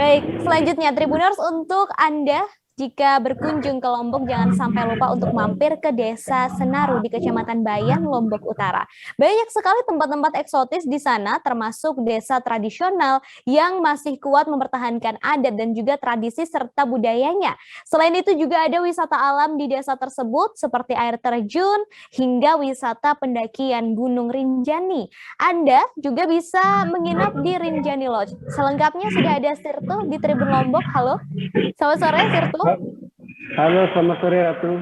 Baik, selanjutnya Tribuners, untuk Anda jika berkunjung ke Lombok jangan sampai lupa untuk mampir ke Desa Senaru di Kecamatan Bayan, Lombok Utara. Banyak sekali tempat-tempat eksotis di sana termasuk desa tradisional yang masih kuat mempertahankan adat dan juga tradisi serta budayanya. Selain itu juga ada wisata alam di desa tersebut seperti air terjun hingga wisata pendakian Gunung Rinjani. Anda juga bisa menginap di Rinjani Lodge. Selengkapnya sudah ada Sirtu di Tribun Lombok. Halo, selamat sore Sirtu. Halo, selamat sore Ratu.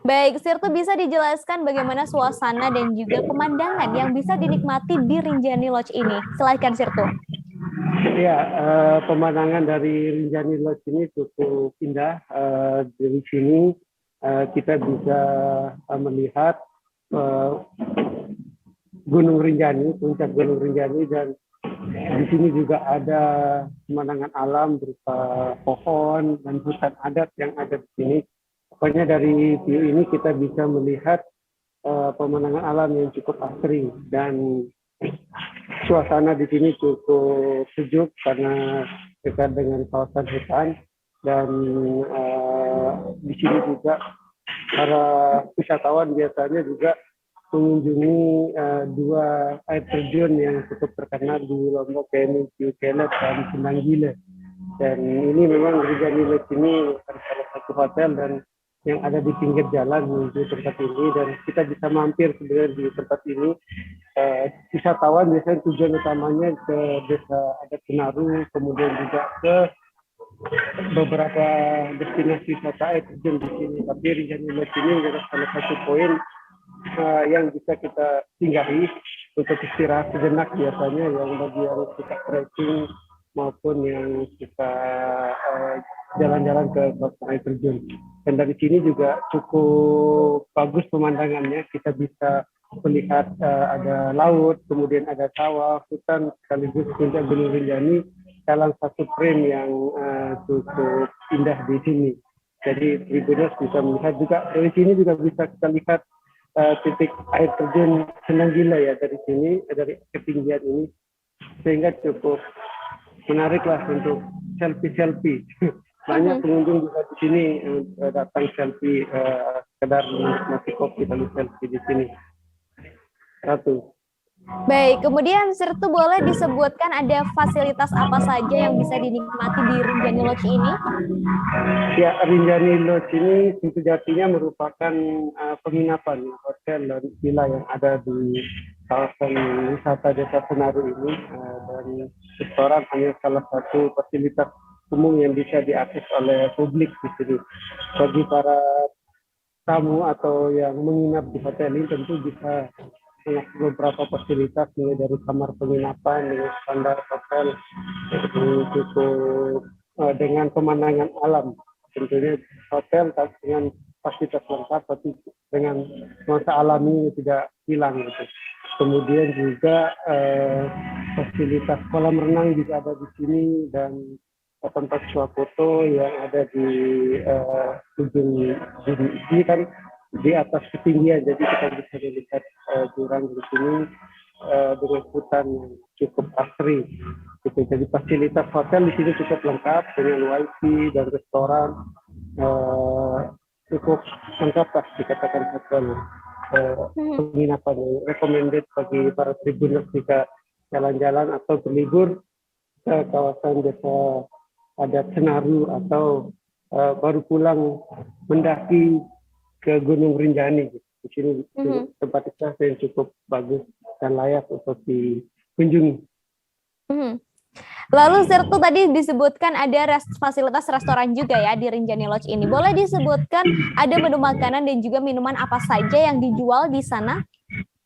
Baik, Sirtu bisa dijelaskan bagaimana suasana dan juga pemandangan yang bisa dinikmati di Rinjani Lodge ini. Silakan Sirtu. Ya, pemandangan dari Rinjani Lodge ini cukup indah. Dari sini kita bisa melihat Gunung Rinjani, puncak Gunung Rinjani, dan di sini juga ada pemandangan alam berupa pohon dan hutan adat yang ada di sini. Pokoknya dari view ini kita bisa melihat pemandangan alam yang cukup asri, dan suasana di sini cukup sejuk karena dekat dengan kawasan hutan, dan di sini juga para wisatawan biasanya juga mengunjungi dua air terjun yang cukup terkenal di Lombok, yaitu Ciu Kelet dan Sendang Gila. Dan ini memang Rinjani Lodge ini salah satu hotel dan yang ada di pinggir jalan menuju tempat ini, dan kita bisa mampir sebenarnya di tempat ini. Wisatawan biasanya tujuan utamanya ke desa adat Senaru, kemudian juga ke beberapa destinasi wisata air terjun di sini. Tapi Rinjani Lodge ini adalah salah satu poin yang bisa kita singgahi untuk istirahat sejenak, biasanya yang bagi yang suka trekking maupun yang suka jalan-jalan ke kawasan air terjun. Dan dari sini juga cukup bagus pemandangannya. Kita bisa melihat ada laut, kemudian ada sawah, hutan, sekaligus puncak Gunung Rinjani dalam satu frame yang cukup indah di sini. Jadi Tribuners bisa melihat juga dari sini, juga bisa kita lihat titik air terjun Sendang Gila ya dari sini, dari ketinggian ini, sehingga cukup menarik lah untuk selfie. Banyak pengunjung juga di sini datang selfie, sekedar menikmati kopi lalu selfie di sini. Ratu. Baik, kemudian Sirtu boleh disebutkan ada fasilitas apa saja yang bisa dinikmati di Rinjani Lodge ini? Ya, Rinjani Lodge ini sejatinya merupakan penginapan hotel dan villa yang ada di kawasan wisata Desa Senaru ini, dan restoran hanya salah satu fasilitas umum yang bisa diakses oleh publik di sini. Bagi para tamu atau yang menginap di hotel ini tentu bisa mengakses beberapa fasilitas, mulai dari kamar penginapan dengan standar hotel yang cukup dengan pemandangan alam. Tentunya hotel dengan fasilitas lengkap, tapi dengan nuansa alami tidak hilang gitu. Kemudian juga fasilitas kolam renang juga ada di sini, dan tempat swafoto yang ada di ujung ini kan di atas ketinggian, jadi kita bisa melihat jurang di sini dengan hutan yang cukup asri. Gitu. Jadi fasilitas hotel di sini cukup lengkap dengan wifi dan restoran, cukup lengkap lah dikatakan hotel penginapan yang recommended bagi para tribuners jika jalan-jalan atau berlibur ke kawasan Desa Adat Senaru, atau baru pulang mendaki ke Gunung Rinjani. Di sini tempat wisata yang cukup bagus dan layak untuk dikunjungi. Lalu Sirtu tadi disebutkan ada fasilitas restoran juga ya di Rinjani Lodge ini. Boleh disebutkan ada menu makanan dan juga minuman apa saja yang dijual di sana?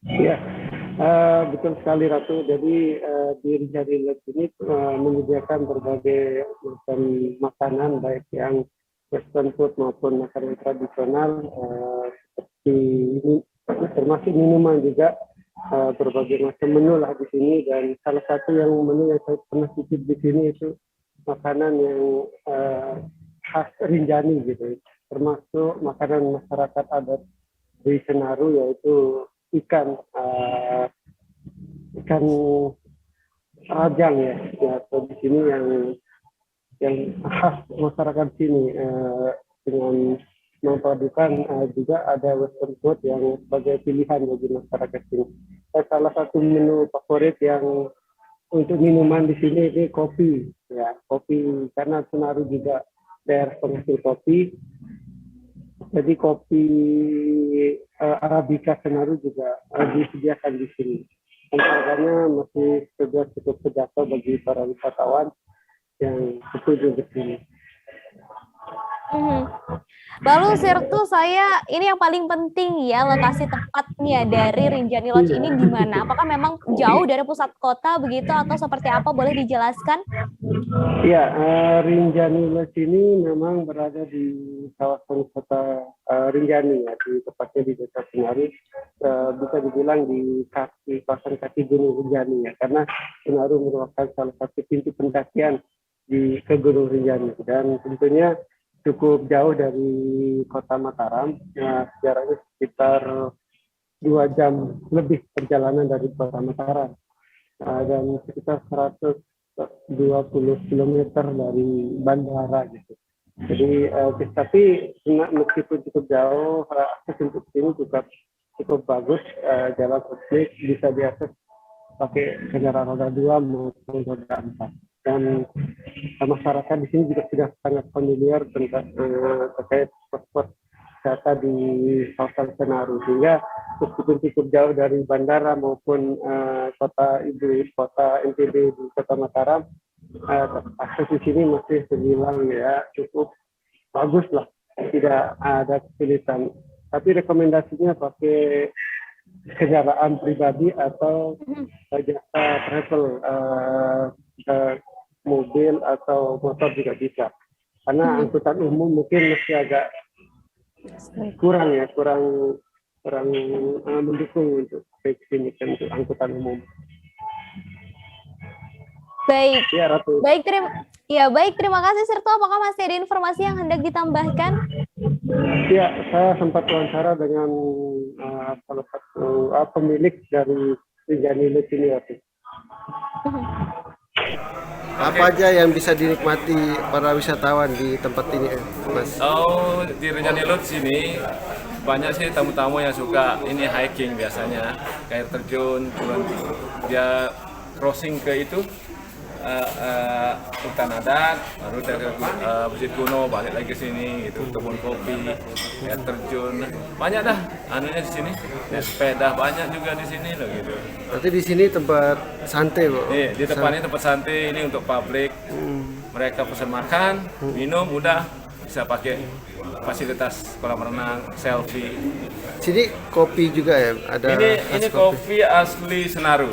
Ya, betul sekali Ratu. Jadi di Rinjani Lodge ini menyediakan berbagai macam makanan, baik yang western food maupun makanan tradisional, seperti ini, termasuk minuman juga. Berbagai macam menu lah di sini, dan salah satu yang menu yang saya pernah cicip di sini itu makanan yang khas Rinjani gitu, termasuk makanan masyarakat adat di Senaru, yaitu ikan rajang ya, atau di sini yang yang khas masyarakat sini dengan memadukan juga ada western food yang sebagai pilihan bagi masyarakat sini. Salah satu menu favorit yang untuk minuman di sini ini kopi, ya kopi karena Senaru juga daerah penghasil kopi. Jadi kopi Arabica Senaru juga disediakan di sini. Dan harganya masih sudah cukup terjangkau bagi para wisatawan yang berkunjung ke sini. Lalu Sirtu, saya ini yang paling penting ya, lokasi tepatnya dari Rinjani Lodge ini di mana? Apakah memang jauh dari pusat kota begitu atau seperti apa? Boleh dijelaskan? Ya, Rinjani Lodge ini memang berada di kawasan kota Rinjani ya, di tepatnya di Desa Senaru. Bisa dibilang di kawasan kaki Gunung Rinjani ya, karena Senaru merupakan salah satu pintu pendakian ke Gunung Rinjani dan tentunya cukup jauh dari kota Mataram, jaraknya sekitar 2 jam lebih perjalanan dari kota Mataram dan sekitar 120 km dari bandara gitu. Jadi tapi meskipun cukup jauh, akses untuk sini juga cukup bagus, jalan publik bisa diakses pakai kendaraan roda 2 maupun roda 4. Dan masyarakat di sini juga sudah sangat familiar terkait spot-spot wisata di kawasan Senaru, sehingga meskipun cukup jauh dari bandara maupun kota NTB di kota Mataram, akses di sini masih terbilang ya cukup bagus lah, tidak ada kesulitan. Tapi rekomendasinya pakai kendaraan pribadi atau jasa travel, mobil atau motor juga bisa. Karena angkutan umum mungkin masih agak kurang mendukung untuk sini untuk angkutan umum. Baik. Ya, Ratu. Baik, terima kasih Sirtu. Apakah masih ada informasi yang hendak ditambahkan? Ya, saya sempat wawancara dengan salah satu pemilik dari Rinjani Lodge ini, Ratu. Apa aja yang bisa dinikmati para wisatawan di tempat ini, Mas? Oh, di Rinjani Lodge sini banyak sih tamu-tamu yang suka ini hiking biasanya, air terjun, dia crossing ke itu hutan adat, lalu dari Bukit Kuno balik lagi ke sini gitu, kebun kopi, air terjun, banyak dah anunya di sini. Ya, sepeda banyak juga di sini loh gitu. Berarti di sini tempat santai, Bu? Iya, di depan ini tempat santai, ini untuk publik. Mereka pesan makan, minum, udah bisa pakai fasilitas kolam renang, selfie. Sini kopi juga ya? Ada Ini kopi asli Senaru.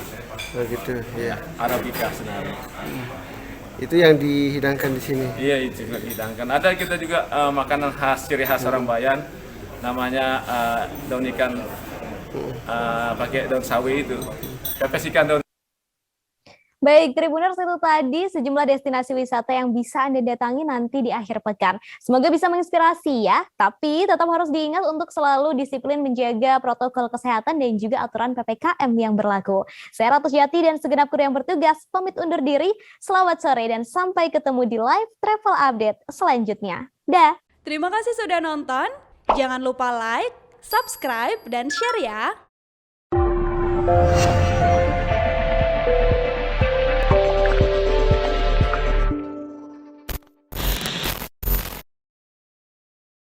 Oh gitu, ya. Arabica Senaru. Itu yang dihidangkan di sini. Iya, itu juga dihidangkan. Ada kita juga makanan khas, ciri khas orang Bayan, namanya daun ikan pakai daun sawi itu. Pepes ikan daun. Baik, Tribuners, itu tadi sejumlah destinasi wisata yang bisa Anda datangi nanti di akhir pekan. Semoga bisa menginspirasi ya, tapi tetap harus diingat untuk selalu disiplin menjaga protokol kesehatan dan juga aturan PPKM yang berlaku. Saya Ratu Jati dan segenap kru yang bertugas pamit undur diri. Selamat sore dan sampai ketemu di live travel update selanjutnya. Dah. Terima kasih sudah nonton. Jangan lupa like, subscribe, dan share ya.